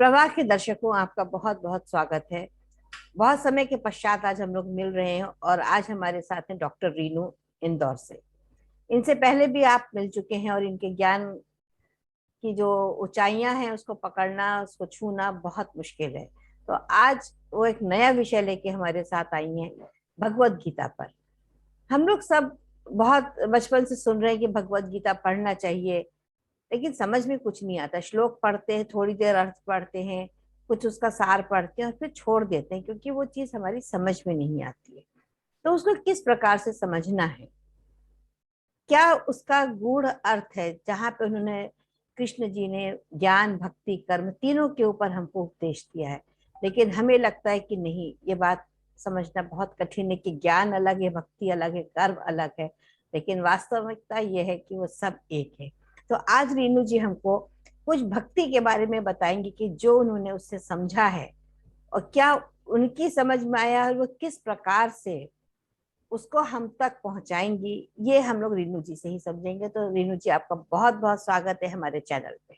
प्रवाह के दर्शकों, आपका बहुत बहुत स्वागत है। बहुत समय के पश्चात आज हम लोग मिल रहे हैं और आज हमारे साथ हैं डॉक्टर रीनू, इंदौर से। इनसे पहले भी आप मिल चुके हैं और इनके ज्ञान की जो ऊंचाइयां हैं उसको पकड़ना, उसको छूना बहुत मुश्किल है। तो आज वो एक नया विषय लेके हमारे साथ आई हैं, भगवत गीता पर। हम लोग सब बहुत बचपन से सुन रहे हैं कि भगवत गीता पढ़ना चाहिए, लेकिन समझ में कुछ नहीं आता। श्लोक पढ़ते हैं, थोड़ी देर अर्थ पढ़ते हैं, कुछ उसका सार पढ़ते हैं और फिर छोड़ देते हैं, क्योंकि वो चीज हमारी समझ में नहीं आती है। तो उसको किस प्रकार से समझना है, क्या उसका गूढ़ अर्थ है, जहाँ पे उन्होंने, कृष्ण जी ने ज्ञान भक्ति कर्म तीनों के ऊपर हमको उपदेश दिया है। लेकिन हमें लगता है कि नहीं, ये बात समझना बहुत कठिन है कि ज्ञान अलग है, भक्ति अलग है, कर्म अलग है। लेकिन वास्तविकता यह है कि वो सब एक है। तो आज रीनू जी हमको कुछ भक्ति के बारे में बताएंगे कि जो उन्होंने उससे समझा है और क्या उनकी समझ में आया और वो किस प्रकार से उसको हम तक पहुंचाएंगी। ये हम लोग रीनू जी से ही समझेंगे। तो रीनू जी, आपका बहुत बहुत स्वागत है हमारे चैनल पे।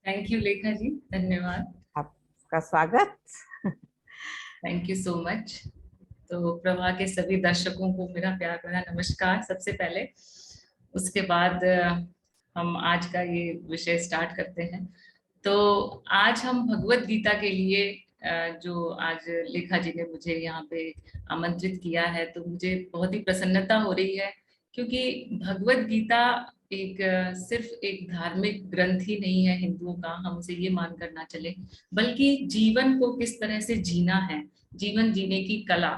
थैंक यू लेखा जी, धन्यवाद। आपका स्वागत। Thank you so much. तो प्रभा के सभी दर्शकों को मेरा प्यार भरा नमस्कार सबसे पहले। उसके बाद हम आज का ये विषय स्टार्ट करते हैं। तो आज हम भगवत गीता के लिए जो आज लेखा जी ने मुझे यहाँ पे आमंत्रित किया है, तो मुझे बहुत ही प्रसन्नता हो रही है, क्योंकि भगवत गीता एक सिर्फ एक धार्मिक ग्रंथ ही नहीं है हिंदुओं का, हम उसे ये मान कर ना चले, बल्कि जीवन को किस तरह से जीना है, जीवन जीने की कला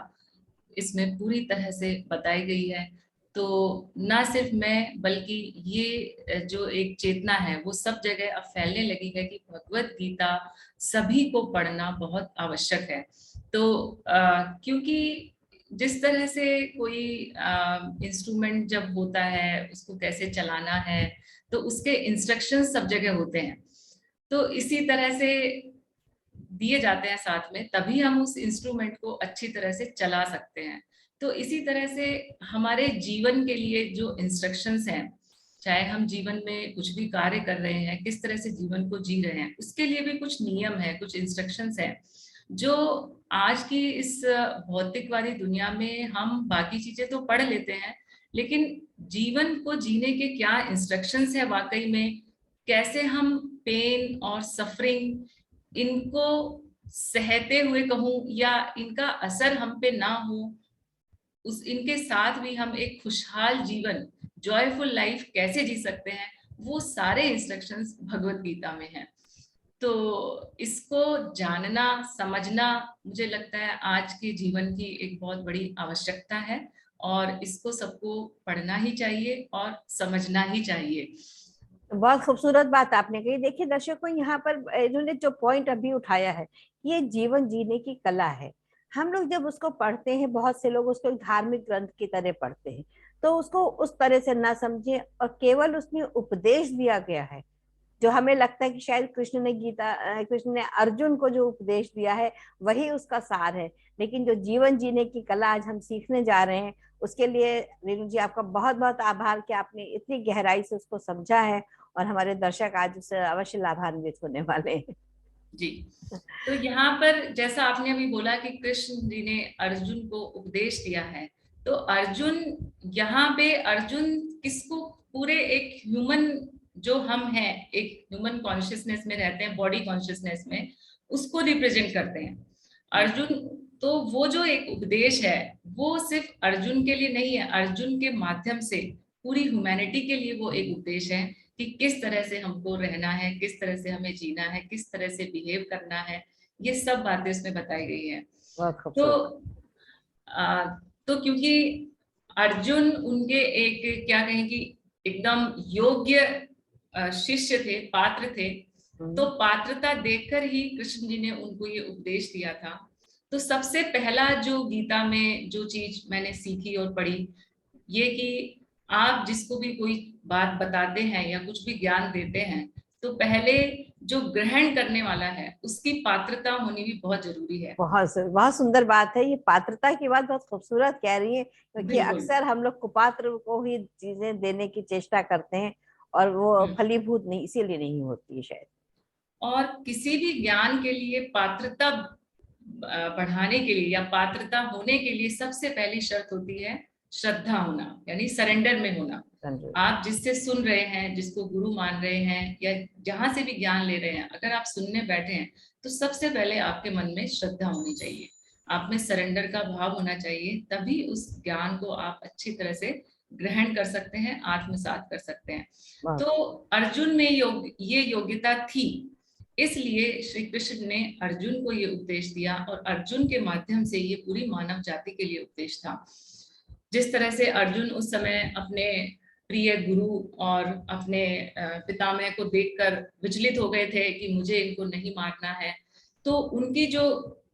इसमें पूरी तरह से बताई गई है। तो ना सिर्फ मैं, बल्कि ये जो एक चेतना है वो सब जगह अब फैलने लगी है कि भगवत गीता सभी को पढ़ना बहुत आवश्यक है। तो क्योंकि जिस तरह से कोई इंस्ट्रूमेंट जब होता है उसको कैसे चलाना है, तो उसके इंस्ट्रक्शंस सब जगह होते हैं। तो इसी तरह से दिए जाते हैं साथ में, तभी हम उस इंस्ट्रूमेंट को अच्छी तरह से चला सकते हैं। तो इसी तरह से हमारे जीवन के लिए जो इंस्ट्रक्शंस हैं, चाहे हम जीवन में कुछ भी कार्य कर रहे हैं, किस तरह से जीवन को जी रहे हैं, उसके लिए भी कुछ नियम है, कुछ इंस्ट्रक्शंस हैं, जो आज की इस भौतिकवादी दुनिया में हम बाकी चीजें तो पढ़ लेते हैं, लेकिन जीवन को जीने के क्या इंस्ट्रक्शंस है वाकई में, कैसे हम पेन और सफरिंग इनको सहते हुए कहूं या इनका असर हम पे ना हो, उस इनके साथ भी हम एक खुशहाल जीवन, जॉयफुल लाइफ कैसे जी सकते हैं, वो सारे इंस्ट्रक्शंस भगवत गीता में हैं। तो इसको जानना समझना मुझे लगता है आज के जीवन की एक बहुत बड़ी आवश्यकता है, और इसको सबको पढ़ना ही चाहिए और समझना ही चाहिए। बहुत खूबसूरत बात आपने कही। देखिए दर्शकों, यहाँ पर इन्होंने जो पॉइंट अभी उठाया है, ये जीवन जीने की कला है। हम लोग जब उसको पढ़ते हैं, बहुत से लोग उसको एक धार्मिक ग्रंथ की तरह पढ़ते हैं, तो उसको उस तरह से ना समझे और केवल उसमें उपदेश दिया गया है जो हमें लगता है कि शायद कृष्ण ने अर्जुन को जो उपदेश दिया है वही उसका सार है। लेकिन जो जीवन जीने की कला आज हम सीखने जा रहे हैं, उसके लिए रेणु जी आपका बहुत बहुत आभार कि आपने इतनी गहराई से उसको समझा है और हमारे दर्शक आज उससे अवश्य लाभान्वित होने वाले हैं। जी। तो यहाँ पर जैसा आपने अभी बोला कि कृष्ण जी ने अर्जुन को उपदेश दिया है, तो अर्जुन, यहाँ पे अर्जुन किसको, पूरे एक ह्यूमन, जो हम हैं एक ह्यूमन कॉन्शियसनेस में रहते हैं, बॉडी कॉन्शियसनेस में, उसको रिप्रेजेंट करते हैं अर्जुन। तो वो जो एक उपदेश है वो सिर्फ अर्जुन के लिए नहीं है, अर्जुन के माध्यम से पूरी ह्यूमैनिटी के लिए वो एक उपदेश है कि किस तरह से हमको रहना है, किस तरह से हमें जीना है, किस तरह से बिहेव करना है, ये सब बातें उसमें बताई गई हैं। बहुत तो खूबसूरत। आ, तो क्योंकि अर्जुन उनके एक क्या कहें कि एकदम योग्य शिष्य थे, पात्र थे, तो हम्म। पात्रता देखकर ही कृष्ण जी ने उनको ये उपदेश दिया था। तो सबसे पहला जो गीता में जो चीज मैंने सीखी और पढ़ी, ये कि आप जिसको भी कोई बात बताते हैं या कुछ भी ज्ञान देते हैं, तो पहले जो ग्रहण करने वाला है उसकी पात्रता होनी भी बहुत जरूरी है। बहुत सुंदर बात है। ये पात्रता की बात बहुत खूबसूरत कह रही है, क्योंकि बिल्कुल। अक्सर हम लोग कुपात्र को ही चीजें देने की चेष्टा करते हैं और वो हम्म। फलीभूत नहीं, इसीलिए नहीं होती है शायद। और किसी भी ज्ञान के लिए पात्रता बढ़ाने के लिए या पात्रता होने के लिए सबसे पहली शर्त होती है श्रद्धा होना, यानी सरेंडर में होना। आप जिससे सुन रहे हैं, जिसको गुरु मान रहे हैं या जहां से भी ज्ञान ले रहे हैं, अगर आप सुनने बैठे हैं तो सबसे पहले आपके मन में श्रद्धा होनी चाहिए, आप में सरेंडर का भाव होना चाहिए, तभी उस ज्ञान को आप अच्छी तरह से ग्रहण कर सकते हैं, आत्मसात कर सकते हैं। तो अर्जुन में ये योग्यता थी, इसलिए श्री कृष्ण ने अर्जुन को ये उपदेश दिया और अर्जुन के माध्यम से ये पूरी मानव जाति के लिए उपदेश था। जिस तरह से अर्जुन उस समय अपने प्रिय गुरु और अपने पितामह को देखकर विचलित हो गए थे कि मुझे इनको नहीं मारना है, तो उनकी जो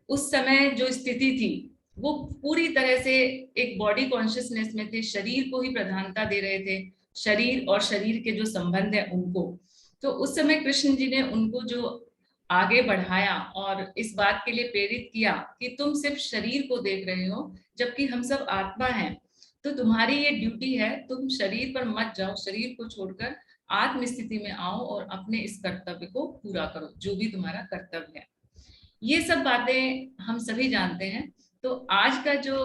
उस समय जो स्थिति थी वो पूरी तरह से एक बॉडी कॉन्शियसनेस में थे, शरीर को ही प्रधानता दे रहे थे, शरीर और शरीर के जो संबंध है उनको। तो उस समय कृष्ण जी ने उनको जो आगे बढ़ाया और इस बात के लिए प्रेरित किया कि तुम सिर्फ शरीर को देख रहे हो जबकि हम सब आत्मा हैं, तो तुम्हारी ये ड्यूटी है, तुम शरीर पर मत जाओ, शरीर को छोड़कर आत्म स्थिति में आओ और अपने इस कर्तव्य को पूरा करो, जो भी तुम्हारा कर्तव्य है। ये सब बातें हम सभी जानते हैं। तो आज का जो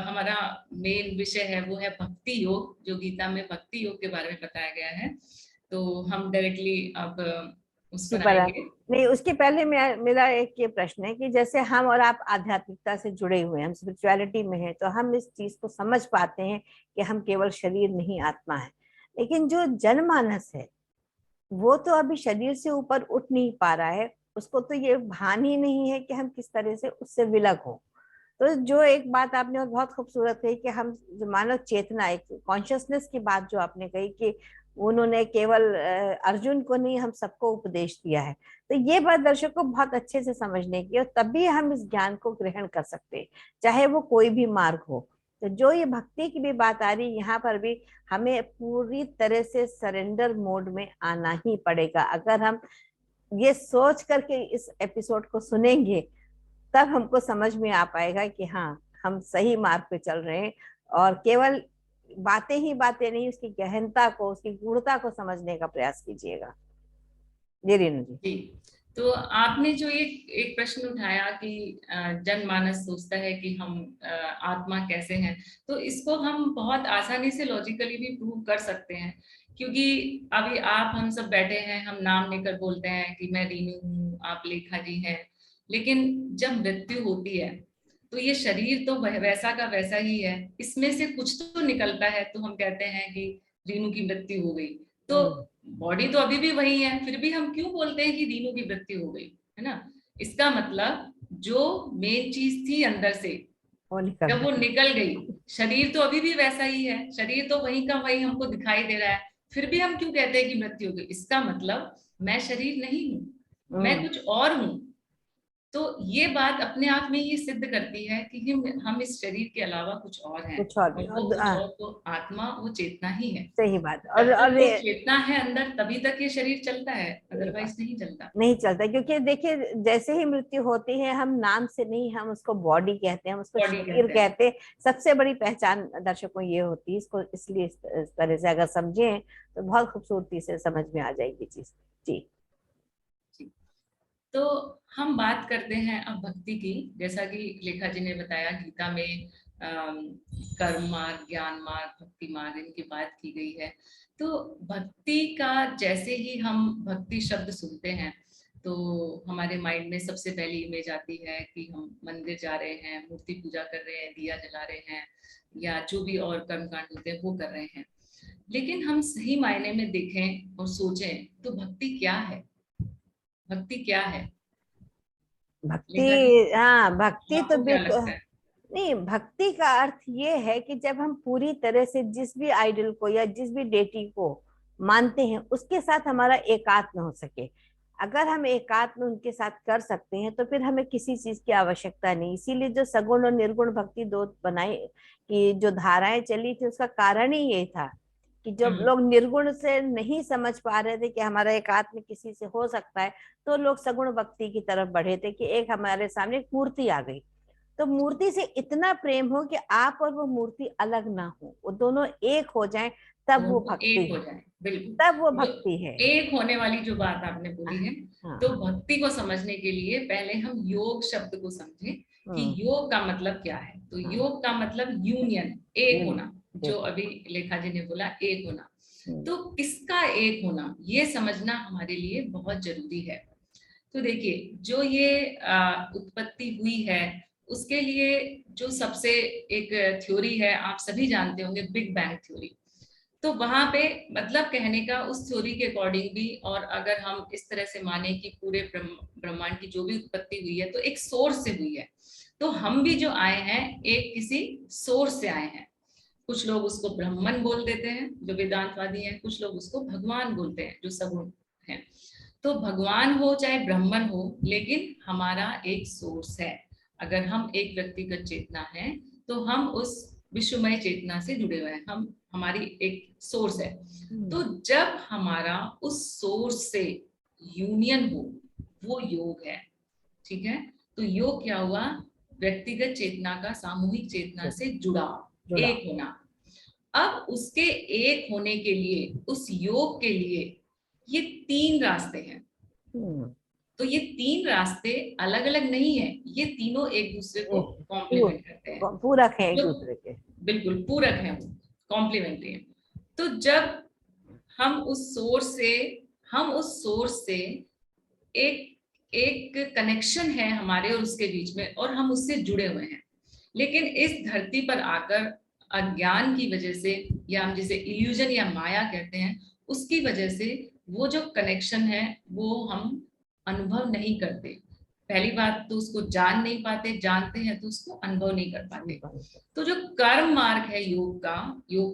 हमारा मेन विषय है वो है भक्ति योग, जो गीता में भक्ति योग के बारे में बताया गया है। तो हम डायरेक्टली अब उस पर आएंगे। नहीं, उसके पहले मेरा एक ये प्रश्न है कि जैसे हम और आप आध्यात्मिकता से जुड़े हुए हैं, हम स्पिरिचुअलिटी में हैं, तो हम इस चीज को समझ पाते हैं कि हम केवल शरीर नहीं आत्मा है। लेकिन जो जनमानस है वो तो अभी शरीर से ऊपर उठ नहीं पा रहा है, उसको तो ये भान ही नहीं है कि हम किस तरह से उससे विलग हो। तो जो एक बात आपने और बहुत खूबसूरत कही कि हम जो मानव चेतना, एक कॉन्शियसनेस की बात जो आपने कही कि उन्होंने केवल अर्जुन को नहीं हम सबको उपदेश दिया है, तो ये बात दर्शक को बहुत अच्छे से समझने की, और तभी हम इस ज्ञान को ग्रहण कर सकते हैं, चाहे वो कोई भी मार्ग हो। तो जो ये भक्ति की भी बात आ रही, यहाँ पर भी हमें पूरी तरह से सरेंडर मोड में आना ही पड़ेगा। अगर हम ये सोच करके इस एपिसोड को सुनेंगे तब हमको समझ में आ पाएगा कि हाँ, हम सही मार्ग पे चल रहे हैं, और केवल बातें ही बातें नहीं, उसकी गहनता को, उसकी गूढ़ता को समझने का प्रयास कीजिएगा। जी रीनू जी। तो आपने जो एक प्रश्न उठाया कि जनमानस सोचता है कि हम आत्मा कैसे हैं, तो इसको हम बहुत आसानी से लॉजिकली भी प्रूव कर सकते हैं, क्योंकि अभी आप हम सब बैठे हैं, हम नाम लेकर बोलते हैं कि मैं रीनू हूँ, आप लेखा जी हैं, लेकिन जब मृत्यु होती है तो ये शरीर तो वैसा का वैसा ही है, इसमें से कुछ तो निकलता है, तो हम कहते हैं कि रीनू की मृत्यु हो गई। तो बॉडी तो अभी भी वही है, फिर भी हम क्यों बोलते हैं कि रीनू की मृत्यु हो गई, है ना? इसका मतलब जो मेन चीज थी अंदर से जब वो निकल गई, शरीर तो अभी भी वैसा ही है, शरीर तो वही का वही हमको दिखाई दे रहा है, फिर भी हम क्यों कहते हैं कि मृत्यु हो गई? इसका मतलब मैं शरीर नहीं हूँ, मैं कुछ और हूँ। तो ये बात अपने आप में ये सिद्ध करती है कि हम इस शरीर के अलावा कुछ और हैं, कुछ और और वो कुछ और तो आत्मा, वो चेतना ही है। सही बात। और वो चेतना है अंदर, तभी तक ये शरीर चलता है, अदरवाइज नहीं चलता। क्योंकि देखिए, जैसे ही मृत्यु होती है, हम नाम से नहीं, हम उसको बॉडी कहते हैं, हम उसको शरीर कहते हैं। सबसे बड़ी पहचान दर्शकों ये होती है, इसको इसलिए इस तरह से अगर समझें तो बहुत खूबसूरती से समझ में आ जाएगी चीज। जी। तो हम बात करते हैं अब भक्ति की। जैसा कि लेखा जी ने बताया, गीता में कर्म मार्ग, ज्ञान मार्ग, भक्ति मार्ग, इनकी बात की गई है। तो भक्ति का जैसे ही हम भक्ति शब्द सुनते हैं तो हमारे माइंड में सबसे पहली इमेज आती है कि हम मंदिर जा रहे हैं, मूर्ति पूजा कर रहे हैं, दिया जला रहे हैं, या जो भी और कर्मकांड होते हैं वो कर रहे हैं। लेकिन हम सही मायने में देखें और सोचें तो भक्ति क्या है? भक्ति क्या है? भक्ति, हाँ, भक्ति तो बिल्कुल नहीं, भक्ति का अर्थ ये है कि जब हम पूरी तरह से जिस भी आइडल को या जिस भी डेटी को मानते हैं उसके साथ हमारा एकात्म हो सके। अगर हम एकात्म उनके साथ कर सकते हैं तो फिर हमें किसी चीज की आवश्यकता नहीं। इसीलिए जो सगुण और निर्गुण भक्ति दो बनाई कि जो धाराएं चली थी, उसका कारण ही ये था कि जब लोग निर्गुण से नहीं समझ पा रहे थे कि हमारा एकात्म किसी से हो सकता है, तो लोग सगुण भक्ति की तरफ बढ़े थे कि एक हमारे सामने एक मूर्ति आ गई, तो मूर्ति से इतना प्रेम हो कि आप और वो मूर्ति अलग ना हो, वो दोनों एक हो जाएं, तब वो दोनों भक्ति एक हो है, जाए। बिल्कुल, तब वो जो भक्ति है। एक होने वाली जो बात आपने बोली है, हाँ। तो भक्ति को समझने के लिए पहले हम योग शब्द को समझें कि योग का मतलब क्या है। तो हाँ। योग का मतलब यूनियन, एक यूनियन, होना, जो अभी लेखा जी ने बोला एक होना। हम्म। तो किसका एक होना, ये समझना हमारे लिए बहुत जरूरी है। तो देखिए, जो ये उत्पत्ति हुई है, उसके लिए जो सबसे एक थ्योरी है, आप सभी जानते होंगे, बिग बैंग थ्योरी। तो वहां पे मतलब कहने का, उस थ्योरी के अकॉर्डिंग भी, और अगर हम इस तरह से माने कि पूरे ब्रह्मांड की जो भी उत्पत्ति हुई है तो एक सोर्स से हुई है। तो हम भी जो आए हैं, एक किसी सोर्स से आए हैं। कुछ लोग उसको ब्रह्मन बोल देते हैं जो वेदांतवादी हैं, कुछ लोग उसको भगवान बोलते हैं जो सगुण हैं। तो भगवान हो चाहे ब्रह्मन हो, लेकिन हमारा एक सोर्स है। अगर हम एक व्यक्तिगत चेतना है, तो हम उस विश्वमय चेतना से जुड़े हुए हैं, हम, हमारी एक सोर्स है। तो जब हमारा उस सोर्स से यूनियन हो, वो योग है। ठीक है, तो योग क्या हुआ, व्यक्तिगत चेतना का सामूहिक चेतना से जुड़ाव, एक होना। अब उसके एक होने के लिए, उस योग के लिए, ये तीन रास्ते हैं। तो ये तीन रास्ते अलग अलग नहीं है, ये तीनों एक दूसरे को कॉम्प्लीमेंट करते हैं, पूरक है एक दूसरे के। बिल्कुल पूरक है, वो कॉम्प्लीमेंट्री है। तो जब हम उस सोर्स से एक एक कनेक्शन है हमारे और उसके बीच में, और हम उससे जुड़े हुए हैं। लेकिन इस धरती पर आकर अज्ञान की वजह से, या हम जिसे इल्यूजन या माया कहते हैं, उसकी वजह से वो जो कनेक्शन है वो हम अनुभव नहीं करते। पहली बात तो उसको जान नहीं पाते, जानते हैं तो उसको अनुभव नहीं कर पाते। तो जो कर्म मार्ग है योग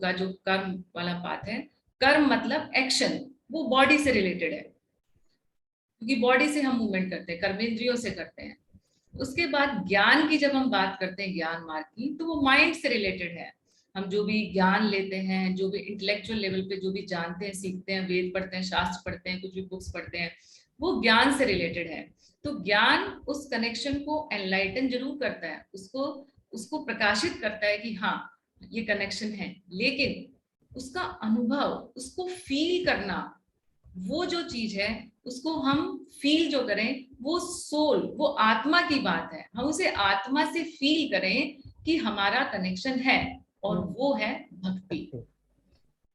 का जो कर्म वाला पाथ है, कर्म मतलब एक्शन, वो बॉडी से रिलेटेड है, क्योंकि बॉडी से हम मूवमेंट करते हैं, कर्मेंद्रियों से करते हैं। उसके बाद ज्ञान की जब हम बात करते हैं, ज्ञान मार्ग की, तो वो माइंड से रिलेटेड है। हम जो भी ज्ञान लेते हैं, जो भी इंटेलेक्चुअल लेवल पे जो भी जानते हैं, सीखते हैं, वेद पढ़ते हैं, शास्त्र पढ़ते हैं, कुछ भी बुक्स पढ़ते हैं, वो ज्ञान से रिलेटेड है। तो ज्ञान उस कनेक्शन को एनलाइटन जरूर करता है, उसको उसको प्रकाशित करता है कि हाँ ये कनेक्शन है, लेकिन उसका अनुभव, उसको फील करना, वो जो चीज है उसको हम फील जो करें, वो सोल, वो आत्मा की बात है। हम उसे आत्मा से फील करें कि हमारा कनेक्शन है, और वो है भक्ति।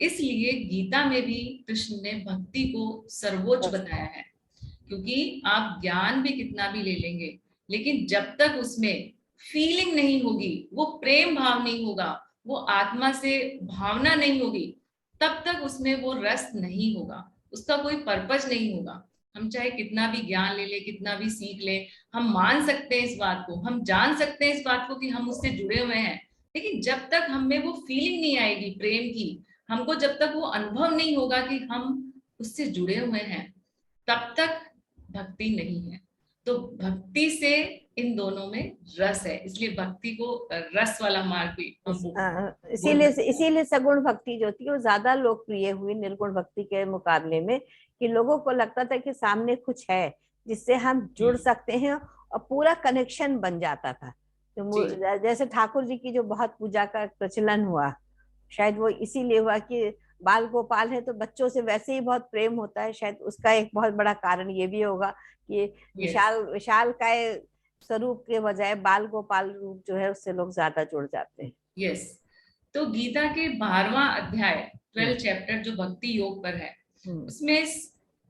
इसलिए गीता में भी कृष्ण ने भक्ति को सर्वोच्च बताया है, क्योंकि आप ज्ञान भी कितना भी ले लेंगे, लेकिन जब तक उसमें फीलिंग नहीं होगी, वो प्रेम भाव नहीं होगा, वो आत्मा से भावना नहीं होगी, तब तक उसमें वो रस नहीं होगा, उसका कोई पर्पज नहीं होगा। हम चाहे कितना भी ज्ञान ले ले, कितना भी सीख ले, हम मान सकते हैं इस बात को, हम जान सकते हैं इस बात को कि हम उससे जुड़े हुए हैं, लेकिन जब तक हमें वो फीलिंग नहीं आएगी प्रेम की, हमको जब तक वो अनुभव नहीं होगा कि हम उससे जुड़े हुए हैं, तब तक भक्ति नहीं है। तो भक्ति से इन दोनों में रस है, इसलिए भक्ति को रस वाला मार्ग भी हम इसीलिए सगुण भक्ति जो थी वो ज्यादा लोकप्रिय हुई निर्गुण भक्ति के मुकाबले में, कि लोगों को लगता था कि सामने कुछ है जिससे हम जुड़ सकते हैं, और पूरा कनेक्शन बन जाता था। तो जैसे ठाकुर जी की जो बहुत पूजा का प्रचलन हुआ, शायद वो इसीलिए हुआ कि बाल गोपाल है तो बच्चों से वैसे ही बहुत प्रेम होता है, शायद उसका एक बहुत बड़ा कारण ये भी होगा कि विशाल काय स्वरूप के बजाय बाल गोपाल रूप जो है उससे लोग ज्यादा जुड़ जाते हैं। यस, तो गीता के 12वां अध्याय 12 चैप्टर जो भक्ति योग पर है, उसमें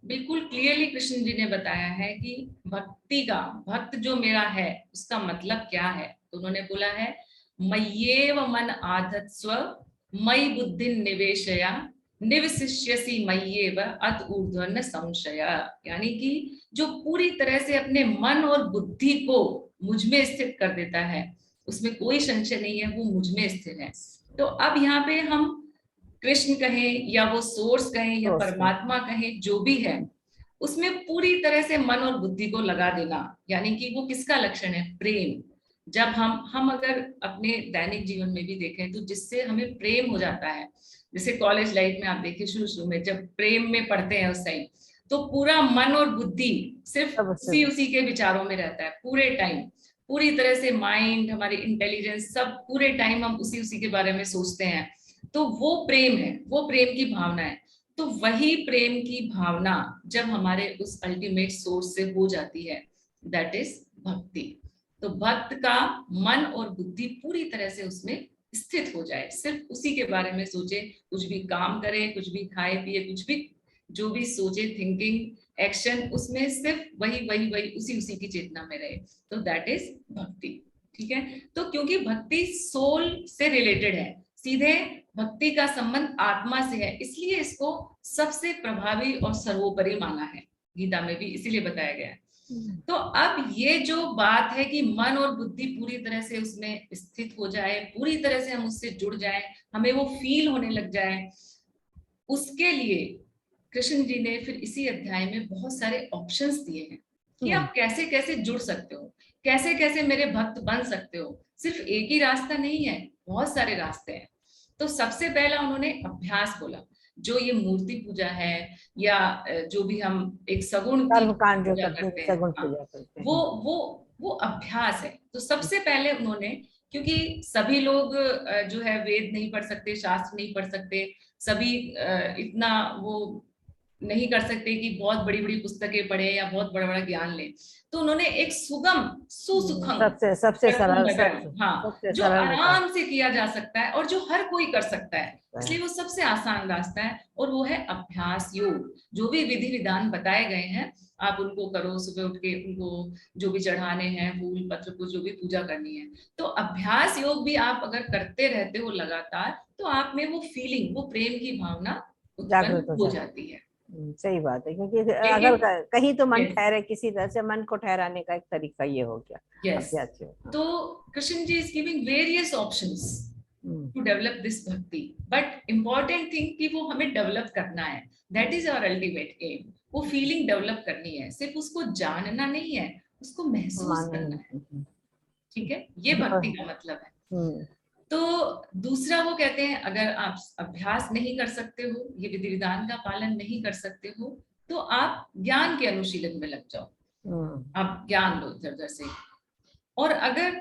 बिल्कुल क्लियरली कृष्ण जी ने बताया है कि भक्ति का, भक्त जो मेरा है उसका मतलब क्या है। तो उन्होंने बोला है, मय्येव मन आधत्स्व मयि बुद्धि निवेशया निवसिष्यसि मय्येव अत ऊर्ध्वन संशय। यानी कि जो पूरी तरह से अपने मन और बुद्धि को मुझ में स्थित कर देता है, उसमें कोई संशय नहीं है, वो मुझ में स्थिर है। तो अब यहाँ पे हम कृष्ण कहें या वो सोर्स कहें या परमात्मा कहें, जो भी है, उसमें पूरी तरह से मन और बुद्धि को लगा देना, यानी कि वो किसका लक्षण है, प्रेम। जब हम अगर अपने दैनिक जीवन में भी देखें तो जिससे हमें प्रेम हो जाता है, जैसे कॉलेज लाइफ में आप देखिए शुरू में जब प्रेम में पढ़ते हैं उस टाइम, तो पूरा मन और बुद्धि सिर्फ उसी के विचारों में रहता है पूरे टाइम, पूरी तरह से माइंड, हमारी इंटेलिजेंस, सब पूरे टाइम हम उसी के बारे में सोचते हैं। तो वो प्रेम है, वो प्रेम की भावना है। तो वही प्रेम की भावना जब हमारे उस अल्टीमेट सोर्स से हो जाती है, दैट इज भक्ति। तो भक्त का मन और बुद्धि पूरी तरह से उसमें स्थित हो जाए, सिर्फ उसी के बारे में सोचे, कुछ भी काम करे, कुछ भी खाए पिए, कुछ भी जो भी सोचे, थिंकिंग एक्शन, उसमें सिर्फ वही वही वही उसी उसी की चेतना में रहे, तो दैट इज भक्ति। ठीक है। तो क्योंकि भक्ति सोल से रिलेटेड है, सीधे भक्ति का संबंध आत्मा से है, इसलिए इसको सबसे प्रभावी और सर्वोपरि माना है, गीता में भी इसीलिए बताया गया है। तो अब ये जो बात है कि मन और बुद्धि पूरी तरह से उसमें स्थित हो जाए, पूरी तरह से हम उससे जुड़ जाए, हमें वो फील होने लग जाए, उसके लिए कृष्ण जी ने फिर इसी अध्याय में बहुत सारे ऑप्शंस दिए हैं कि आप कैसे कैसे जुड़ सकते हो, कैसे कैसे मेरे भक्त बन सकते हो। सिर्फ एक ही रास्ता नहीं है, बहुत सारे रास्ते हैं। तो सबसे पहला उन्होंने अभ्यास बोला, जो ये मूर्ति पूजा है या जो भी हम एक सगुण की कर्मकांड जो पूजा करते हैं, करते हैं, सगुण हाँ, पूजा करते वो हैं। वो अभ्यास है। तो सबसे पहले उन्होंने, क्योंकि सभी लोग जो है वेद नहीं पढ़ सकते, शास्त्र नहीं पढ़ सकते, सभी इतना वो नहीं कर सकते कि बहुत बड़ी बड़ी पुस्तकें पढ़े या बहुत बड़ा बड़ा ज्ञान ले, तो उन्होंने एक सुगम सुसुखम सबसे सबसे सरल, हाँ, सबसे जो सरल उपाय आराम से किया जा सकता है और जो हर कोई कर सकता है, इसलिए वो सबसे आसान रास्ता है, और वो है अभ्यास योग। जो भी विधि विधान बताए गए हैं आप उनको करो, सुबह उठ के उनको जो भी चढ़ाने हैं फूल पत्र को, जो भी पूजा करनी है। तो अभ्यास योग भी आप अगर करते रहते हो लगातार, तो आप में वो फीलिंग, वो प्रेम की भावना जागृत उत्पन्न हो हो जाए। जाती है। सही बात है, क्योंकि अगर लेकिन कहीं तो मन यस, ठहरे, किसी तरह से मन को ठहराने का एक तरीका ये हो गया यस, अभ्यास योग। तो Krishna ji is giving various options to develop this bhakti, but important thing कि वो हमें डेवलप करना है, that is our ultimate aim. वो फीलिंग डेवलप करनी है, सिर्फ उसको जानना नहीं है, उसको महसूस करना है। ठीक है, ये भक्ति का मतलब है। तो दूसरा वो कहते हैं, अगर आप अभ्यास नहीं कर सकते हो, ये विधि विधान का पालन नहीं कर सकते हो, तो आप ज्ञान के अनुशीलन में लग जाओ, आप ज्ञान लो इधर उधर से। और अगर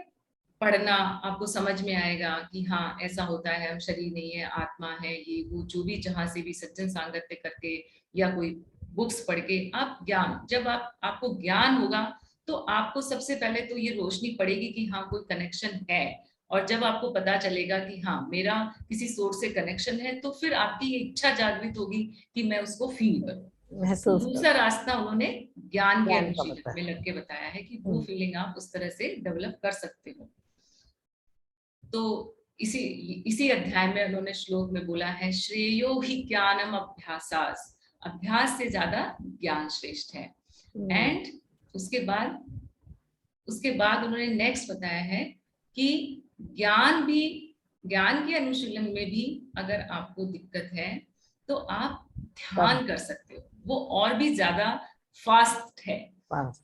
पढ़ना आपको समझ में आएगा कि हाँ ऐसा होता है, हम शरीर नहीं है, आत्मा है, ये वो, जो भी जहां से भी सज्जन सांगत्य करके या कोई बुक्स पढ़ के आप ज्ञान, जब आपको ज्ञान होगा, तो आपको सबसे पहले तो ये रोशनी पड़ेगी कि हाँ कोई कनेक्शन है। और जब आपको पता चलेगा कि हाँ मेरा किसी सोर्स से कनेक्शन है, तो फिर आपकी ये इच्छा जागृत होगी कि मैं उसको फील करूं। तो महसूस दूसरा कर, रास्ता उन्होंने ज्ञान के ज्ञान का अनुशीलन बताया। में लग के बताया है कि वो फीलिंग आप उस तरह से डेवलप कर सकते हो। तो इसी इसी अध्याय में उन्होंने श्लोक में बोला है, श्रेयो ही ज्ञानम अभ्यासास, अभ्यास से ज्यादा ज्ञान श्रेष्ठ है। एंड उसके बाद उन्होंने नेक्स्ट बताया है कि ज्ञान भी, ज्ञान के अनुशीलन में भी अगर आपको दिक्कत है, तो आप ध्यान कर सकते हो, वो और भी ज्यादा फास्ट है।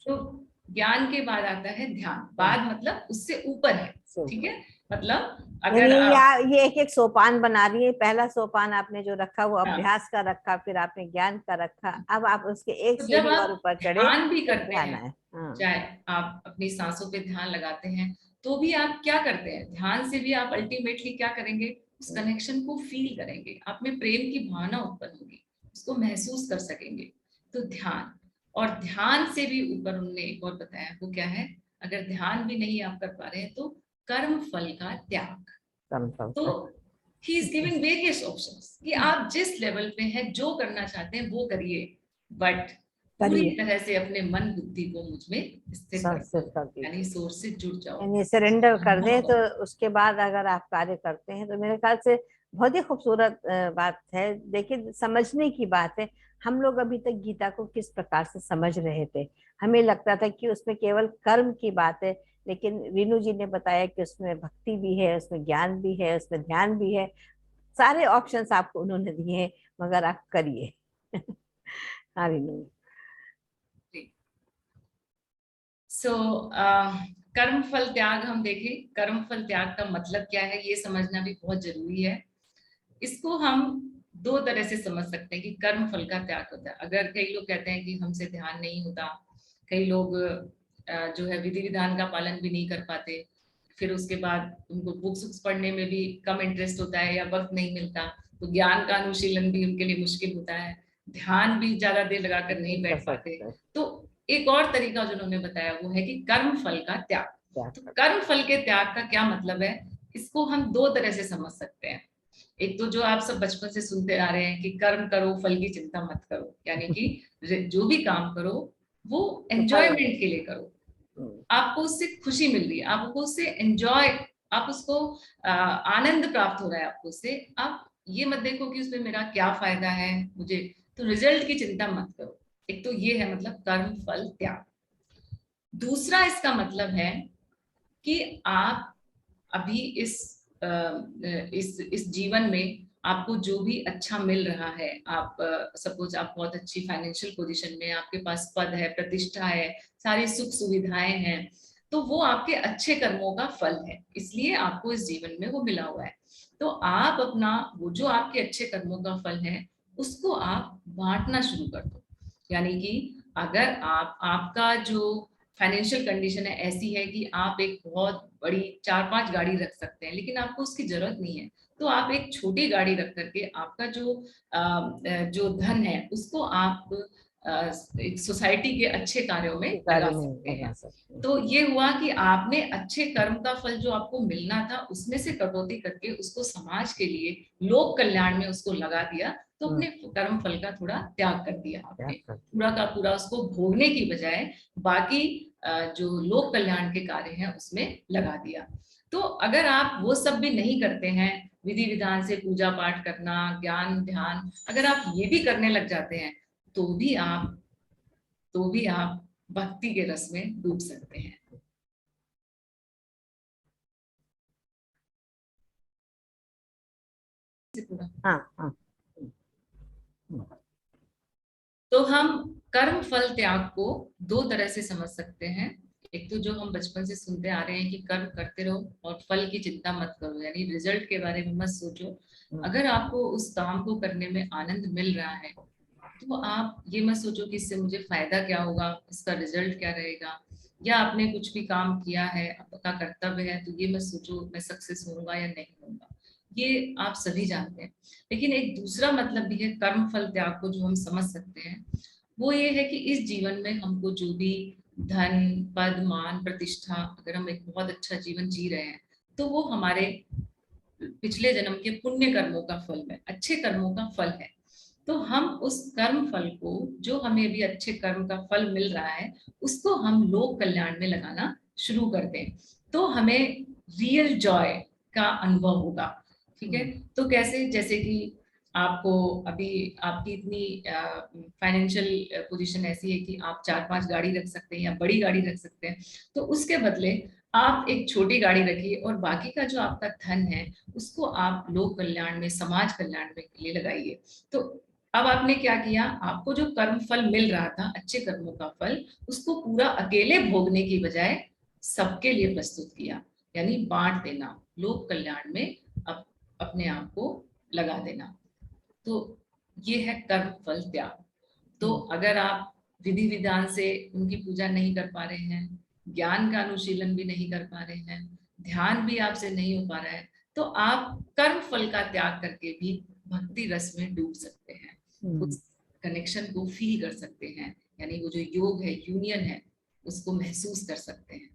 तो ज्ञान के बाद आता है ध्यान, बाद मतलब उससे ऊपर है। ठीक है, मतलब अगर आप ये एक एक सोपान बना रही है। पहला सोपान आपने जो रखा वो हाँ, अभ्यास का रखा, फिर आपने ज्ञान का रखा, अब आप उसके एक तो जब सीढ़ी और आप ऊपर चढ़े ध्यान भी तो करते ध्यान हैं, आए। चाहे आप अपनी सांसों पे ध्यान लगाते हैं, तो भी आप क्या करते हैं, ध्यान से भी आप अल्टीमेटली क्या करेंगे, उस कनेक्शन को फील करेंगे, आप में प्रेम की भावना उत्पन्न होगी, उसको महसूस कर सकेंगे। तो ध्यान, और ध्यान से भी ऊपर उन्होंने एक और बताया, वो क्या है, अगर ध्यान भी नहीं आप कर पा रहे हैं, तो कर्म फल का त्याग। तो he is giving various options कि आप जिस लेवल पे हैं, जो करना चाहते हैं वो करिए, बट पूरी तरह से अपने मन बुद्धि को मुझ में स्थिर कर दो, यानी सोर्स से जुड़ जाओ, यानी सरेंडर कर दें। तो उसके बाद अगर आप कार्य करते हैं, तो मेरे ख्याल से बहुत ही खूबसूरत बात है। देखिए, समझने की बात है। हम लोग अभी तक गीता को किस प्रकार से समझ रहे थे, हमें लगता था कि उसमें केवल कर्म की बात है, लेकिन रीनू जी ने बताया कि उसमें भक्ति भी है, उसमें ज्ञान भी है, उसमें ध्यान भी है। सारे ऑप्शंस आपको उन्होंने दिए हैं, मगर आप करिए। हाँ रीनू। सो कर्म फल त्याग, हम देखें कर्म फल त्याग का मतलब क्या है, ये समझना भी बहुत जरूरी है। इसको हम दो तरह से समझ सकते हैं कि कर्म फल का त्याग होता है। अगर कई लोग कहते हैं कि हमसे ध्यान नहीं होता, कई लोग जो है विधि विधान का पालन भी नहीं कर पाते, फिर उसके बाद उनको बुक्स पढ़ने में भी कम इंटरेस्ट होता है या वक्त नहीं मिलता, तो ज्ञान का अनुशीलन भी उनके लिए मुश्किल होता है, ध्यान भी ज्यादा देर लगाकर नहीं बैठ पाते। तो एक और तरीका जो उन्होंने बताया वो है कि कर्म फल का त्याग। तो कर्म फल के त्याग का क्या मतलब है, इसको हम दो तरह से समझ सकते हैं। एक तो जो आप सब बचपन से सुनते आ रहे हैं कि कर्म करो फल की चिंता मत करो, यानी कि जो भी काम करो वो एंजॉयमेंट के लिए करो, आपको उससे खुशी मिल रही है, आपको उससे एंजॉय, आप उसको आनंद प्राप्त हो रहा है आपको उससे, आप ये मत देखो कि उसमें मेरा क्या फायदा है मुझे, तो रिजल्ट की चिंता मत करो। एक तो ये है मतलब कर्म फल त्याग। दूसरा इसका मतलब है कि आप अभी इस जीवन में आपको जो भी अच्छा मिल रहा है, आप सपोज आप बहुत अच्छी फाइनेंशियल पोजीशन में, आपके पास पद है, प्रतिष्ठा है, सारी सुख सुविधाएं हैं, तो वो आपके अच्छे कर्मों का फल है, इसलिए आपको इस जीवन में वो मिला हुआ है। तो आप अपना वो जो आपके अच्छे कर्मों का फल है उसको आप बांटना शुरू कर दो। यानी कि अगर आपका जो फाइनेंशियल कंडीशन है ऐसी है कि आप एक बहुत बड़ी 4-5 गाड़ी रख सकते हैं लेकिन आपको उसकी जरूरत नहीं है, तो आप एक छोटी गाड़ी रख करके आपका जो धन है उसको आप एक सोसाइटी के अच्छे कार्यों में लगा सकते हैं। तो ये हुआ कि आपने अच्छे कर्म का फल जो आपको मिलना था उसमें से कटौती करके उसको समाज के लिए, लोक कल्याण में उसको लगा दिया, तो अपने कर्म फल का थोड़ा त्याग कर दिया आपने, पूरा का पूरा उसको भोगने की बजाय बाकी जो लोक कल्याण के कार्य हैं उसमें लगा दिया। तो अगर आप वो सब भी नहीं करते हैं, विधि विधान से पूजा पाठ करना, ज्ञान ध्यान, अगर आप ये भी करने लग जाते हैं तो भी आप भक्ति के रस में डूब सकते हैं। हाँ। तो हम कर्म फल त्याग को दो तरह से समझ सकते हैं। एक तो जो हम बचपन से सुनते आ रहे हैं कि कर्म करते रहो और फल की चिंता मत करो, यानी रिजल्ट के बारे में मत सोचो। अगर आपको उस काम को करने में आनंद मिल रहा है तो आप ये मत सोचो कि इससे मुझे फायदा क्या होगा, इसका रिजल्ट क्या रहेगा, या आपने कुछ भी काम किया है, आपका कर्तव्य है, तो ये मत सोचो मैं सक्सेस होऊंगा या नहीं होऊंगा, ये आप सभी जानते हैं। लेकिन एक दूसरा मतलब भी है कर्म फल त्याग को जो हम समझ सकते हैं, वो ये है कि इस जीवन में हमको जो भी धन पद मान प्रतिष्ठा, अगर हम एक बहुत अच्छा जीवन जी रहे हैं तो वो हमारे पिछले जन्म के पुण्य कर्मों का फल है, अच्छे कर्मों का फल है। तो हम उस कर्म फल को, जो हमें भी अच्छे कर्म का फल मिल रहा है, उसको हम लोक कल्याण में लगाना शुरू कर दें तो हमें रियल जॉय का अनुभव होगा। ठीक है, तो कैसे, जैसे कि आपको अभी आपकी इतनी फाइनेंशियल पोजीशन ऐसी है कि आप 4-5 गाड़ी रख सकते हैं या बड़ी गाड़ी रख सकते हैं, तो उसके बदले आप एक छोटी गाड़ी रखिए और बाकी का जो आपका धन है उसको आप लोक कल्याण में, समाज कल्याण में के लिए लगाइए। तो अब आपने क्या किया, आपको जो कर्म फल मिल रहा था, अच्छे कर्मों का फल, उसको पूरा अकेले भोगने की बजाय सबके लिए प्रस्तुत किया, यानी बांट देना, लोक कल्याण में अपने आप को लगा देना। तो ये है कर्म फल त्याग। तो अगर आप विधि विधान से उनकी पूजा नहीं कर पा रहे हैं, ज्ञान का अनुशीलन भी नहीं कर पा रहे हैं, ध्यान भी आपसे नहीं हो पा रहा है, तो आप कर्म फल का त्याग करके भी भक्ति रस में डूब सकते हैं, उस कनेक्शन को फील कर सकते हैं, यानी वो जो योग है, यूनियन है, उसको महसूस कर सकते हैं।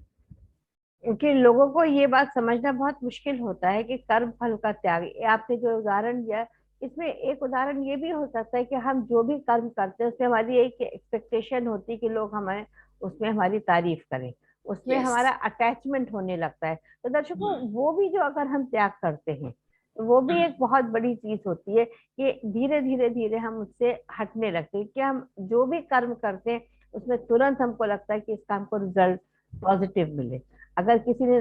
क्योंकि लोगों को ये बात समझना बहुत मुश्किल होता है कि कर्म फल का त्याग, ये आपने जो उदाहरण दिया, इसमें एक उदाहरण ये भी हो सकता है कि हम जो भी कर्म करते हैं उसमें हमारी एक एक्सपेक्टेशन होती है कि लोग हमें उसमें हमारी तारीफ करें, उसमें हमारा अटैचमेंट होने लगता है। तो दर्शकों, वो भी जो अगर हम त्याग करते हैं तो वो भी एक बहुत बड़ी चीज होती है कि धीरे धीरे धीरे हम उससे हटने लगते हैं, कि हम जो भी कर्म करते हैं उसमें तुरंत हमको लगता है कि इसका हमको रिजल्ट पॉजिटिव मिले। अगर किसी ने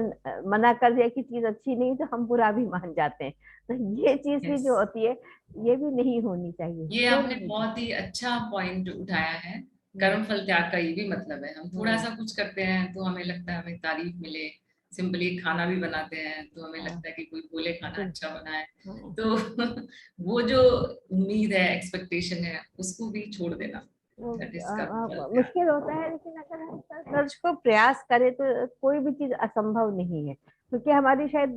मना कर दिया कि चीज अच्छी नहीं तो हम बुरा भी मान जाते हैं। तो ये चीज भी जो होती है ये भी नहीं होनी चाहिए। ये आपने बहुत ही अच्छा पॉइंट उठाया है। कर्म फल त्याग का ये भी मतलब है, हम थोड़ा सा कुछ करते हैं तो हमें लगता है हमें तारीफ मिले, सिंपली खाना भी बनाते हैं तो हमें लगता है कि कोई बोले खाना अच्छा बना है, तो वो जो उम्मीद है, एक्सपेक्टेशन है, उसको भी छोड़ देना, मुश्किल होता है। लेकिन अगर हम सर्च को प्रयास करें तो कोई भी चीज असंभव नहीं है। क्योंकि हमारी शायद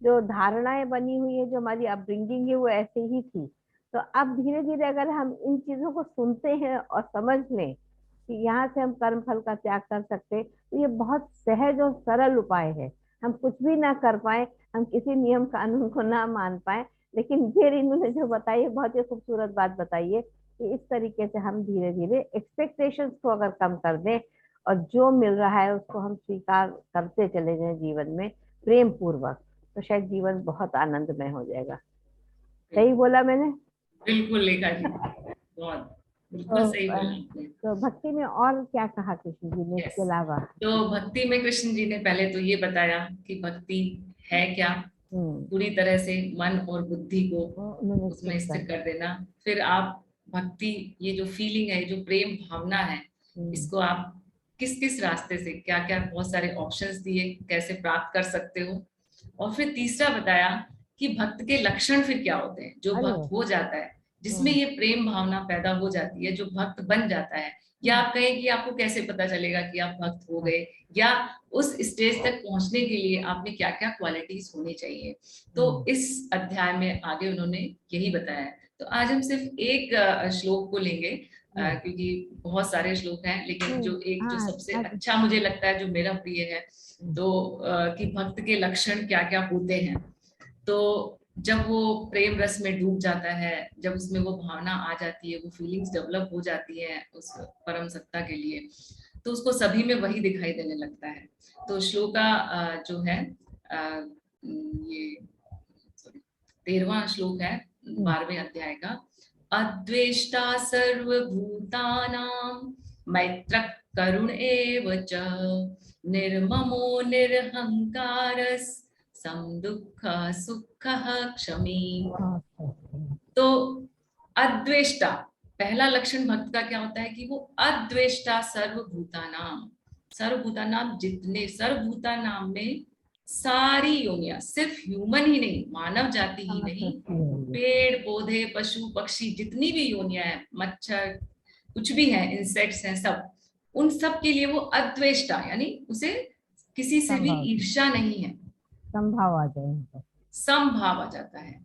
जो धारणाएं बनी हुई है, जो हमारी अपब्रिंगिंग है, वो ऐसे ही थी। तो अब धीरे धीरे अगर हम इन चीजों को सुनते हैं और समझ लें कि यहाँ से हम कर्म फल का त्याग कर सकते हैं, तो ये बहुत सहज और सरल उपाय है। हम कुछ भी ना कर पाए, हम किसी नियम कानून को ना मान पाए, लेकिन ये रीनू ने जो बताई है, बहुत ही खूबसूरत बात बताई है कि इस तरीके से हम धीरे धीरे एक्सपेक्टेशंस को अगर कम कर दें और जो मिल रहा है उसको हम स्वीकार करते चले जाएं जीवन में प्रेम पूर्वक, तो शायद जीवन बहुत आनंदमय हो जाएगा। सही बोला मैंने? बिल्कुल लेखा जी, बहुत बिल्कुल तो, सही बोला आपने। तो भक्ति में और क्या कहा कृष्ण जी ने यस, इसके अलावा? तो भक्ति में कृष्ण जी ने पहले तो ये बताया कि भक्ति है क्या, हम्म। पूरी तरह से मन और बुद्धि को उन्होंने उसमें स्थित कर स्थिर दिया। कर देना। फिर आप भक्ति, ये जो फीलिंग है, जो प्रेम भावना है, हम्म। इसको आप किस किस रास्ते से, क्या क्या बहुत सारे ऑप्शंस दिए, कैसे प्राप्त कर सकते हो। और फिर तीसरा बताया कि भक्त के लक्षण फिर क्या होते हैं, जो अरे भक्त वाह। हो जाता है, जिसमें हम्म। ये प्रेम भावना पैदा हो जाती है, जो भक्त बन जाता है। या हम्म। आप कहें कि आपको कैसे पता चलेगा कि आप भक्त हो हाँ। गए, या उस स्टेज तक पहुंचने के लिए आप में क्या क्या क्वालिटीज होनी चाहिए। तो हम्म। इस अध्याय में आगे उन्होंने यही बताया है। तो आज हम सिर्फ एक श्लोक को लेंगे, हम्म। क्योंकि बहुत सारे श्लोक हैं, लेकिन जो एक जो हाँ। सबसे आज। अच्छा मुझे लगता है, जो मेरा प्रिय है, हम्म। तो कि भक्त के लक्षण क्या क्या होते हैं। तो जब वो प्रेम रस में डूब जाता है, जब उसमें वो भावना आ जाती है, वो फीलिंग्स डेवलप हो जाती है उस परम सत्ता के लिए, तो उसको सभी में वही दिखाई देने लगता है। तो श्लोका जो है, ये 13वां श्लोक है हम्म। 12वें अध्याय का। अद्वेष्टा सर्वभूतानां मैत्रः करुण एव च, निर्ममो निरहंकारः समदुःख सुखः क्षमी। बहुत अच्छा। तो अद्वेष्टा, पहला लक्षण भक्त का क्या होता है कि वो अद्वेष्टा सर्वभूतानाम, सर्वभूतानाम जितने सर्वभूतानाम में सारी योनियां, सिर्फ ह्यूमन ही नहीं, मानव जाति ही समझ नहीं, सकती होंगी। पेड़ पौधे पशु पक्षी जितनी भी योनियां हैं, मच्छर कुछ भी है, इंसेक्ट्स हैं, सब, उन सब के लिए वो अद्वेष्टा, यानी उसे किसी से भी संभव। ईर्ष्या नहीं है, संभाव आ जाए उनको। समभाव आ जाता है।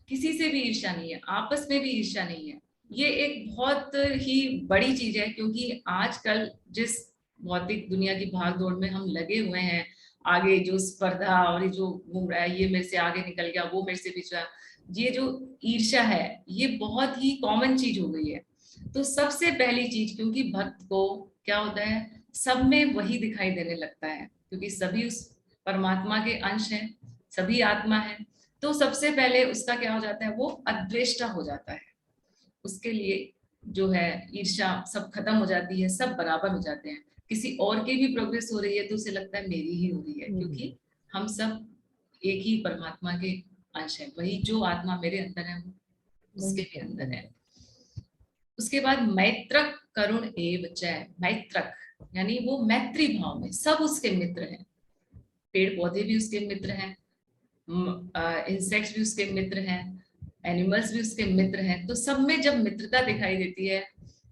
किसी से भी ईर्ष्या नहीं है, आपस में भी ईर्ष्या नहीं है। ये एक बहुत ही बड़ी चीज है, क्योंकि आजकल जिस भौतिक दुनिया की भाग दौड़ में हम लगे हुए हैं, आगे जो स्पर्धा और ये जो घूम रहा है, ये मेरे से आगे निकल गया, वो मेरे से पिछड़ा, ये जो ईर्ष्या है, ये बहुत ही कॉमन चीज हो गई है। तो सबसे पहली चीज, क्योंकि भक्त को क्या होता है, सब में वही दिखाई देने लगता है, क्योंकि सभी उस परमात्मा के अंश हैं, सभी आत्मा है। तो सबसे पहले उसका क्या हो जाता है, वो अद्वेष्टा हो जाता है। उसके लिए जो है ईर्ष्या सब खत्म हो जाती है, सब बराबर हो जाते हैं। किसी और की भी प्रोग्रेस हो रही है तो उसे लगता है मेरी ही हो रही है, क्योंकि हम सब एक ही परमात्मा के अंश है। वही जो आत्मा मेरे अंदर है, वो उसके भी अंदर है। उसके बाद मैत्रक करुण एव च, मैत्रक यानी वो मैत्री भाव में, सब उसके मित्र हैं, पेड़ पौधे भी उसके मित्र हैं, इंसेक्ट्स भी उसके मित्र हैं, एनिमल्स भी उसके मित्र हैं। तो सब में जब मित्रता दिखाई देती है,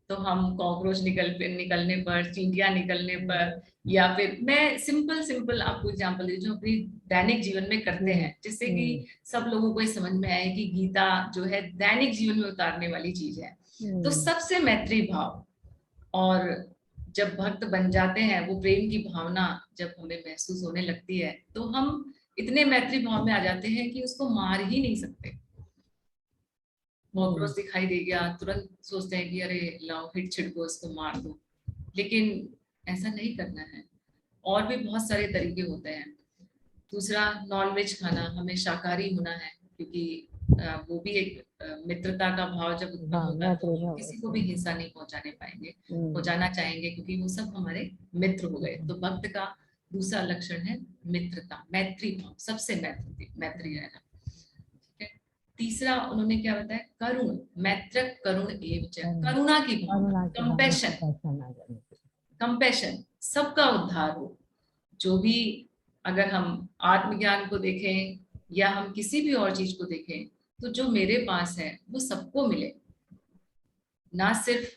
तो हम कॉकरोच निकलने पर, चींटियां निकलने पर, या फिर मैं सिंपल सिंपल आपको एग्जांपल दे, जो अपनी दैनिक जीवन में करते हैं, जिससे कि सब लोगों को ये समझ में आए कि गीता जो है दैनिक जीवन में उतारने वाली चीज है। तो सबसे मैत्री भाव, और जब भक्त बन जाते हैं, वो प्रेम की भावना जब हमें महसूस होने लगती है, तो हम इतने मैत्री भाव में आ जाते हैं कि उसको मार ही नहीं सकते। कॉकरोच दिखाई दे गया, तुरंत सोचते हैं कि अरे लाओ हिट छिड़को, इसको मार दो, लेकिन ऐसा नहीं करना है। और भी बहुत सारे तरीके होते हैं। दूसरा, नॉनवेज खाना, हमें शाकाहारी होना है, क्योंकि वो भी एक मित्रता का भाव जब उत्पन्न हाँ, होगा, तो मैत्री हम भाव किसी को होता भी है। हिंसा नहीं पहुंचाने पाएंगे, पहुंचाना चाहेंगे, क्योंकि वो सब हमारे मित्र हो गए। तो भक्त का दूसरा लक्षण है मित्रता, मैत्री भाव, सबसे मैत्री रहना। तीसरा उन्होंने क्या बताया, करुण, मैत्र करुण एव च, करुणा की भावना, करुणा की भावना कंपैशन, से पहचान आ जानी चाहिए। कंपैशन, सबका उद्धार हो। जो भी, अगर हम आत्मज्ञान को देखें या हम किसी भी और चीज को देखें, तो जो मेरे पास है वो सबको मिले, ना सिर्फ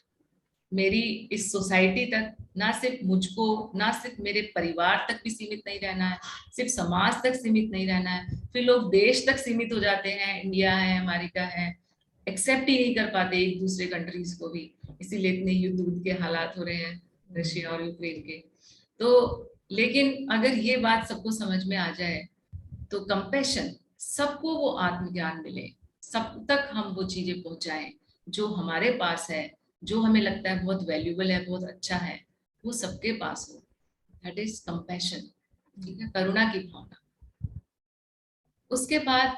मेरी इस सोसाइटी तक, ना सिर्फ मुझको, ना सिर्फ मेरे परिवार तक भी सीमित नहीं रहना है, सिर्फ समाज तक सीमित नहीं रहना है, फिर लोग देश तक सीमित हो जाते हैं, इंडिया है, अमेरिका है, एक्सेप्ट ही नहीं कर पाते एक दूसरे कंट्रीज को भी, इसीलिए इतने युद्ध उद्ध के हालात हो रहे हैं रशिया और यूक्रेन के। तो लेकिन अगर ये बात सबको समझ में आ जाए तो कंपैशन, सबको वो आत्मज्ञान मिले, सब तक हम वो चीजें पहुंचाएं जो हमारे पास है, जो हमें लगता है बहुत वैल्यूबल है, बहुत अच्छा है, वो सबके पास हो, दैट इज कंपैशन। ठीक है, करुणा की भावना। उसके बाद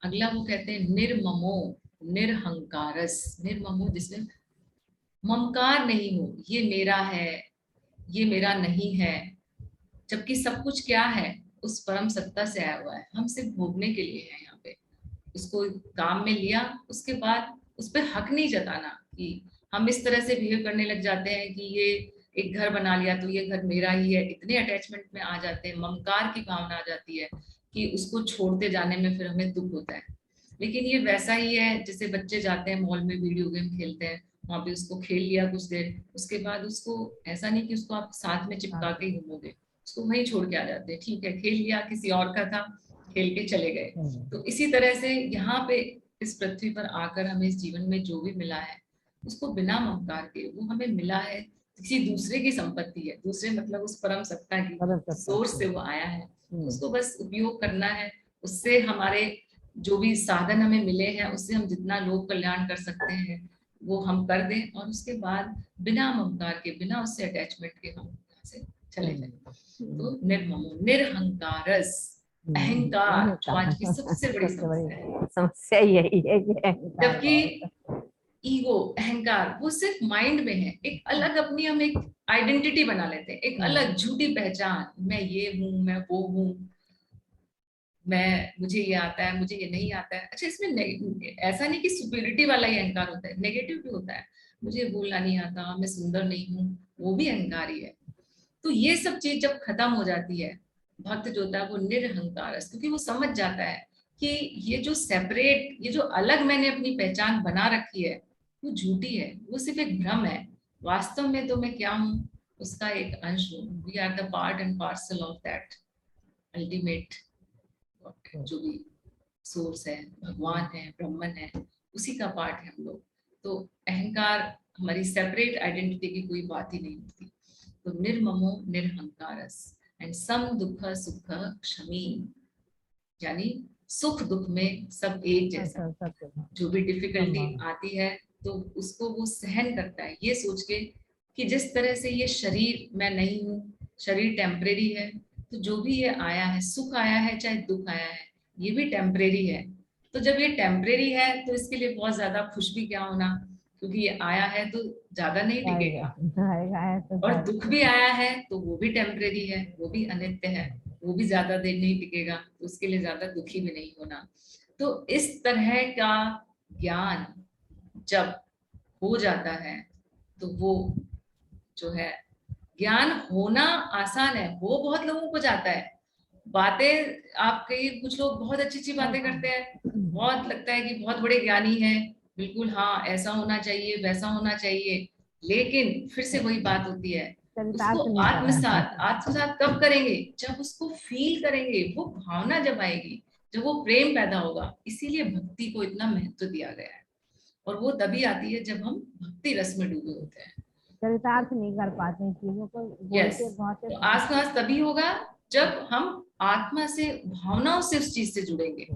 अगला वो कहते हैं निर्ममो निरहंकारस। निर्ममो जिसमें ममकार नहीं हो, ये मेरा है, ये मेरा नहीं है, जबकि सब कुछ क्या है, उस परम सत्ता से आया हुआ है, हम सिर्फ भोगने के लिए हैं यहाँ पे। उसको काम में लिया, उसके बाद उस पर हक नहीं जताना कि हम इस तरह से बिहेव करने लग जाते हैं कि ये एक घर बना लिया तो ये घर मेरा ही है, इतने अटैचमेंट में आ जाते हैं, ममकार की भावना आ जाती है कि उसको छोड़ते जाने में फिर हमें दुख होता है। लेकिन ये वैसा ही है जैसे बच्चे जाते हैं मॉल में वीडियो गेम खेलते हैं, वहां पे उसको खेल लिया कुछ देर, उसके बाद उसको ऐसा नहीं कि उसको आप साथ में चिपका के ही घूमोगे, उसको वहीं छोड़ के आ जाते हैं, ठीक है खेल लिया, किसी और का था, खेल के चले गए। तो इसी तरह से यहाँ पे इस पृथ्वी पर आकर हमें इस जीवन में जो भी मिला है उसको बिना ममकार के, वो हमें मिला है, किसी दूसरे की संपत्ति है, दूसरे मतलब उस परम सत्ता की सोर्स से वो आया है, उसको बस उपयोग करना है। उससे हमारे जो भी साधन हमें मिले हैं उससे हम जितना लोक कल्याण कर सकते हैं वो हम कर दें, और उसके बाद बिना ममकार के, बिना उससे अटैचमेंट के हम यहाँ से चले जाएं। तो निर्ममो निरहंकारस, अहंकार जो आज की सबसे बड़ी समस्या है। समस्या यही है कि जबकि ईगो, अहंकार, वो सिर्फ माइंड में है, एक अलग अपनी हम एक आइडेंटिटी बना लेते हैं, एक अलग झूठी पहचान, मैं ये हूँ, मैं वो हूँ, मैं मुझे ये आता है, मुझे ये नहीं आता है। अच्छा, इसमें ऐसा नहीं कि सुपीरियरिटी वाला ही अहंकार होता है, नेगेटिव भी होता है, मुझे बोलना नहीं आता, मैं सुंदर नहीं हूँ, वो भी अहंकार ही है। तो ये सब चीज जब खत्म हो जाती है, भक्त जो होता है वो निरहंकार, क्योंकि वो समझ जाता है कि ये जो सेपरेट, ये जो अलग मैंने अपनी पहचान बना रखी है वो झूठी है, वो सिर्फ एक भ्रम है, वास्तव में तो मैं क्या हूँ, उसका एक अंश हूँ। We are the part and parcel of that ultimate, जो भी सोर्स है, भगवान है, ब्रह्मन है, उसी का पार्ट है हम लोग। तो अहंकार, हमारी सेपरेट आइडेंटिटी की कोई बात ही नहीं होती। तो निर्ममो निरहंकारस एंड सम दुख सुख क्षमी, यानी सुख दुख में सब एक जैसा, जो भी डिफिकल्टी आती है तो उसको वो सहन करता है, ये सोच के कि जिस तरह से ये शरीर मैं नहीं हूँ, शरीर टेम्परेरी है, तो जो भी ये आया है, सुख आया है चाहे दुख आया है, ये भी टेम्परेरी है। तो जब ये टेम्परेरी है तो इसके लिए बहुत ज्यादा खुश भी क्या होना, क्योंकि ये आया है तो ज्यादा नहीं टिकेगा, और दुख भी आया है तो वो भी टेम्परेरी है, वो भी अनित्य है, वो भी ज्यादा देर नहीं टिकेगा, तो उसके लिए ज्यादा दुखी भी नहीं होना। तो इस तरह का ज्ञान जब हो जाता है तो वो जो है, ज्ञान होना आसान है, वो बहुत लोगों को जाता है, बातें आपके कुछ लोग बहुत अच्छी अच्छी बातें करते हैं, बहुत लगता है कि बहुत बड़े ज्ञानी हैं, बिल्कुल हाँ ऐसा होना चाहिए वैसा होना चाहिए, लेकिन फिर से वही बात होती है, उसको आत्मसात आत्मसात कब करेंगे, जब उसको फील करेंगे, वो भावना जब आएगी, जब वो प्रेम पैदा होगा। इसीलिए भक्ति को इतना महत्व दिया गया है, और वो तभी आती है जब हम भक्ति रस में डूबे होते हैं, चरितार्थ नहीं कर पाते हैं चीजों को, यस। बोलते बहुत तो आत्मसात तभी होगा जब हम आत्मा से, भावनाओं से उस चीज से जुड़ेंगे।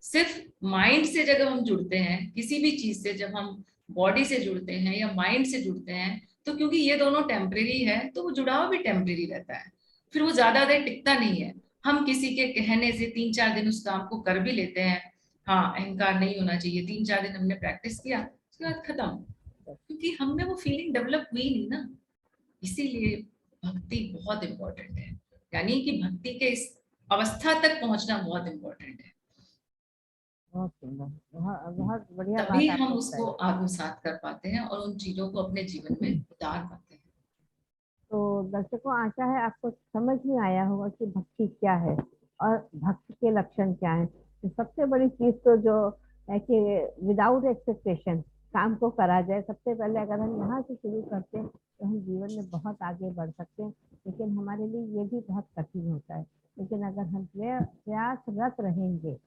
सिर्फ माइंड से जब हम जुड़ते हैं किसी भी चीज से, जब हम बॉडी से जुड़ते हैं या माइंड से जुड़ते हैं, तो क्योंकि ये दोनों टेम्परेरी है तो वो जुड़ाव भी टेम्परेरी रहता है, फिर वो ज्यादा देर टिकता नहीं है। हम किसी के कहने से 3-4 दिन उस काम को कर भी लेते हैं, हाँ अहंकार नहीं होना चाहिए, 3-4 दिन हमने प्रैक्टिस किया, उसके बाद खत्म, क्योंकि हम में वो फीलिंग डेवलप हुई नहीं ना। इसीलिए भक्ति बहुत इंपॉर्टेंट है, यानी कि भक्ति के इस अवस्था तक पहुंचना बहुत इंपॉर्टेंट है, बहुत सुंदर, बहुत बढ़िया तभी बात हम आपने उसको बताई। आत्मसात कर पाते हैं और उन चीजों को अपने जीवन में उतार पाते हैं। तो दर्शकों, आशा है आपको समझ में आया होगा कि भक्ति क्या है और भक्ति के लक्षण क्या है। तो सबसे बड़ी चीज तो जो है कि विदाउट एक्सपेक्टेशन, काम को करा जाए। सबसे पहले अगर हम यहाँ से शुरू करते हैं तो हम जीवन में बहुत आगे बढ़ सकते हैं, लेकिन हमारे लिए ये भी बहुत कठिन होता है। लेकिन अगर हम प्रयासरत रहेंगे,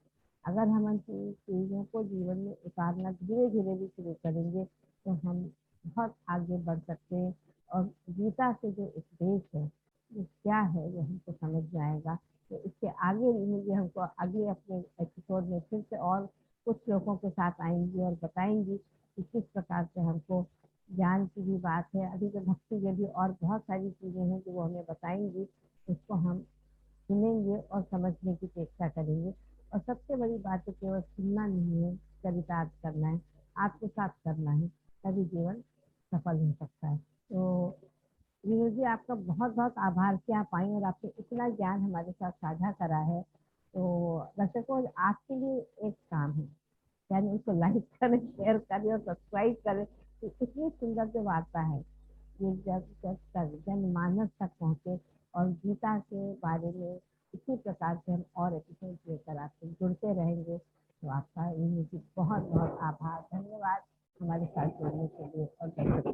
अगर हम उन चीज़ों को जीवन में उतारना धीरे धीरे भी शुरू करेंगे तो हम बहुत आगे बढ़ सकते हैं। और गीता से जो उपदेश है वो क्या है वो हमको समझ में आएगा। तो इसके आगे मुझे हमको आगे अपने एपिसोड में फिर से और कुछ लोगों के साथ आएंगी और बताएंगी कि किस प्रकार से हमको ज्ञान की भी बात है, अभी तो भक्ति के भी और बहुत सारी चीजें हैं जो वो हमें बताएंगी। उसको हम सुनेंगे और समझने की चेष्टा करेंगे। और सबसे बड़ी बात है केवल सुनना नहीं है, चरितार्थ करना है, आत्मसात करना है, तभी जीवन सफल हो सकता है। तो वीरू जी, आपका बहुत बहुत आभार कि आप आई और आपने इतना ज्ञान हमारे साथ साझा करा है। तो दर्शकों, आपके लिए एक काम है, यानी उसको लाइक करें, शेयर करें और सब्सक्राइब करें। तो इतनी सुंदर जो वार्ता है ये जब जब तक जनमानस तक पहुँचे और गीता के बारे में इसी प्रकार से हम और एपिसोड लेकर आपसे जुड़ते रहेंगे। तो आपका वीरू जी बहुत बहुत आभार, धन्यवाद हमारे साथ जुड़ने के लिए और दर्शकों